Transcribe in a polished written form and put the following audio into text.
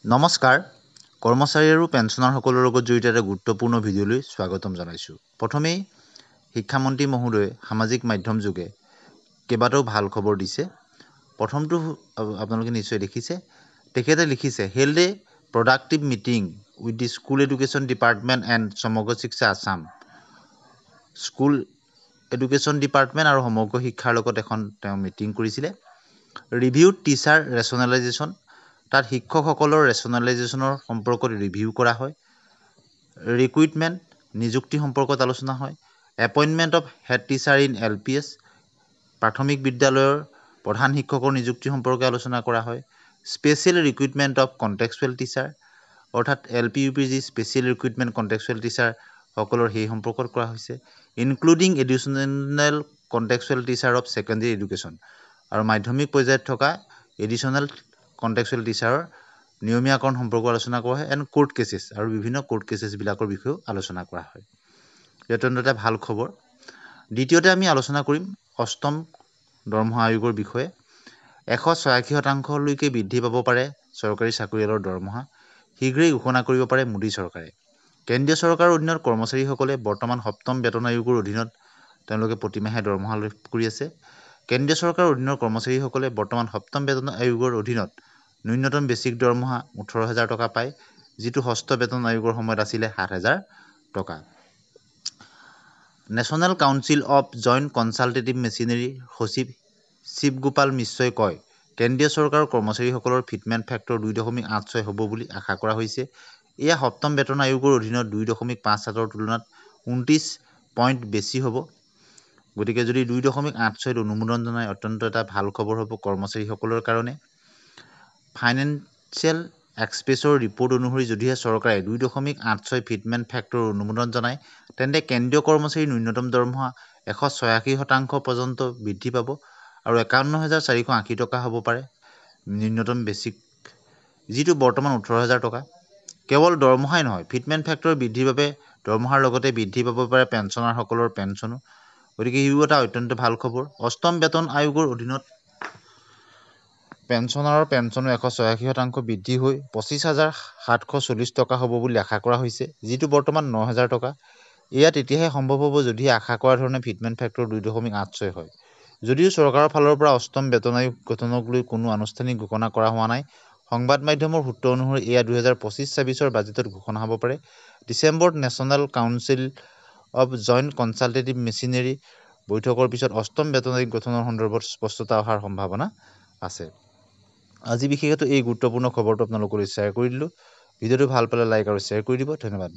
নমস্কাৰ কৰ্মচাৰী আৰু পেঞ্চনাৰসকলৰ লগত জড়িত এটা গুৰুত্বপূৰ্ণ ভিডিঅ'লৈ স্বাগতম জনাইছোঁ। প্ৰথমেই শিক্ষামন্ত্ৰী মহোদয়ে সামাজিক মাধ্যম যোগে কেইবাটাও ভাল খবৰ দিছে। প্ৰথমটো আপোনালোকে নিশ্চয় দেখিছে, তেখেতে লিখিছে held A productive meeting with the school education department and সমগ্ৰ শিক্ষা আছাম। স্কুল এডুকেশ্যন ডিপাৰ্টমেণ্ট আৰু সমগ্ৰ শিক্ষাৰ লগত এখন তেওঁ মিটিং কৰিছিলে। ৰিভিউ টিচাৰ ৰেচনেলাইজেশ্যন, তাত শিক্ষকসকলৰ ৰেচনেলাইজেশ্যনৰ সম্পৰ্কত ৰিভিউ কৰা হয়। ৰিক্ৰুইটমেণ্ট, নিযুক্তি সম্পৰ্কত আলোচনা হয়। Appointment of head teacher in LPS, প্ৰাথমিক বিদ্যালয়ৰ প্ৰধান শিক্ষকৰ নিযুক্তি সম্পৰ্কে আলোচনা কৰা হয়। Special recruitment of contractual teacher, অৰ্থাৎ LP UP যি স্পেচিয়েল ৰিক্ৰুইটমেণ্ট কণ্টেক্সুৱেল টিচাৰসকলৰ সেই সম্পৰ্কত কৰা হৈছে। Including additional contractual teacher of secondary education, আৰু মাধ্যমিক পৰ্যায়ত থকা এডিশ্যনেল কণ্টেক্সুৱেল টিচাৰৰ নিয়মীয়াকৰণ সম্পৰ্কে আলোচনা কৰা হয়। এণ্ড কোৰ্ট কেছেছ, আৰু বিভিন্ন কোৰ্ট কেছেছবিলাকৰ বিষয়েও আলোচনা কৰা হয়। এই অত্যন্ত এটা ভাল খবৰ। দ্বিতীয়তে আমি আলোচনা কৰিম অষ্টম দৰমহা আয়োগৰ বিষয়ে। 186% বৃদ্ধি পাব পাৰে চৰকাৰী চাকৰিয়ালৰ দৰমহা, শীঘ্ৰেই ঘোষণা কৰিব পাৰে মোদী চৰকাৰে। কেন্দ্ৰীয় চৰকাৰৰ অধীনত কৰ্মচাৰীসকলে বৰ্তমান সপ্তম বেতন আয়োগৰ অধীনত তেওঁলোকে প্ৰতিমাহে দৰমহা লাভ কৰি আছে। কেন্দ্ৰীয় চৰকাৰৰ অধীনৰ কৰ্মচাৰীসকলে বৰ্তমান সপ্তম বেতন আয়োগৰ অধীনত ন্যূনতম বেছিক দৰমহা 18,000 টকা পায়, যিটো ষষ্ঠ বেতন আয়োগৰ সময়ত আছিলে 7,000 টকা। National council of joint consultative মেচিনেৰীৰ সচিব শিৱগোপাল মিশ্ৰই কয়, কেন্দ্ৰীয় চৰকাৰৰ কৰ্মচাৰীসকলৰ ফিটমেণ্ট ফেক্টৰ 2.86 হ'ব বুলি আশা কৰা হৈছে। এয়া সপ্তম বেতন আয়োগৰ অধীনত 2.57ৰ তুলনাত 29 পইণ্ট বেছি হ'ব। গতিকে যদি 2.86ত অনুমোদন জনায়, অত্যন্ত এটা ভাল খবৰ হ'ব কৰ্মচাৰীসকলৰ কাৰণে। ফাইনেন্সিয়েল এক্সপ্ৰেছৰ ৰিপৰ্ট অনুসৰি যদিহে চৰকাৰে 2.86 ফিটমেণ্ট ফেক্টৰৰ অনুমোদন জনায়, তেন্তে কেন্দ্ৰীয় কৰ্মচাৰীৰ ন্যূনতম দৰমহা 186% পৰ্যন্ত বৃদ্ধি পাব, আৰু 51,480 টকা হ'ব পাৰে ন্যূনতম বেছিক, যিটো বৰ্তমান 18,000 টকা। কেৱল দৰমহাই নহয়, ফিটমেণ্ট ফেক্টৰ বৃদ্ধিৰ বাবে দৰমহাৰ লগতে বৃদ্ধি পাব পাৰে পেঞ্চনাৰসকলৰ পেঞ্চনো। গতিকে ইও এটা অত্যন্ত ভাল খবৰ। অষ্টম বেতন আয়োগৰ অধীনত পেঞ্চনাৰৰ পেঞ্চনো 186% বৃদ্ধি হৈ 25,740 টকা হ'ব বুলি আশা কৰা হৈছে, যিটো বৰ্তমান 9,000 টকা। এয়া তেতিয়াহে সম্ভৱ হ'ব যদিহে আশা কৰা ধৰণে ফিটমেণ্ট ফেক্টৰ 2.86 হয়। যদিও চৰকাৰৰ ফালৰ পৰা অষ্টম বেতন আয়োগ গঠনক লৈ কোনো আনুষ্ঠানিক ঘোষণা কৰা হোৱা নাই, সংবাদ মাধ্যমৰ সূত্ৰ অনুসৰি এয়া 2025-26 বাজেটত ঘোষণা হ'ব পাৰে। ডিচেম্বৰত national council of joint consultative machinery বৈঠকৰ পিছত অষ্টম বেতন আয়োগ গঠনৰ সন্দৰ্ভত স্পষ্টতা অহাৰ সম্ভাৱনা আছে। আজি বিশেষত এই গুৰুত্বপূৰ্ণ খবৰটো আপোনালোকৰ শ্বেয়াৰ কৰি দিলোঁ। ভিডিঅ'টো ভাল পালে লাইক আৰু শ্বেয়াৰ কৰি দিব। ধন্যবাদ।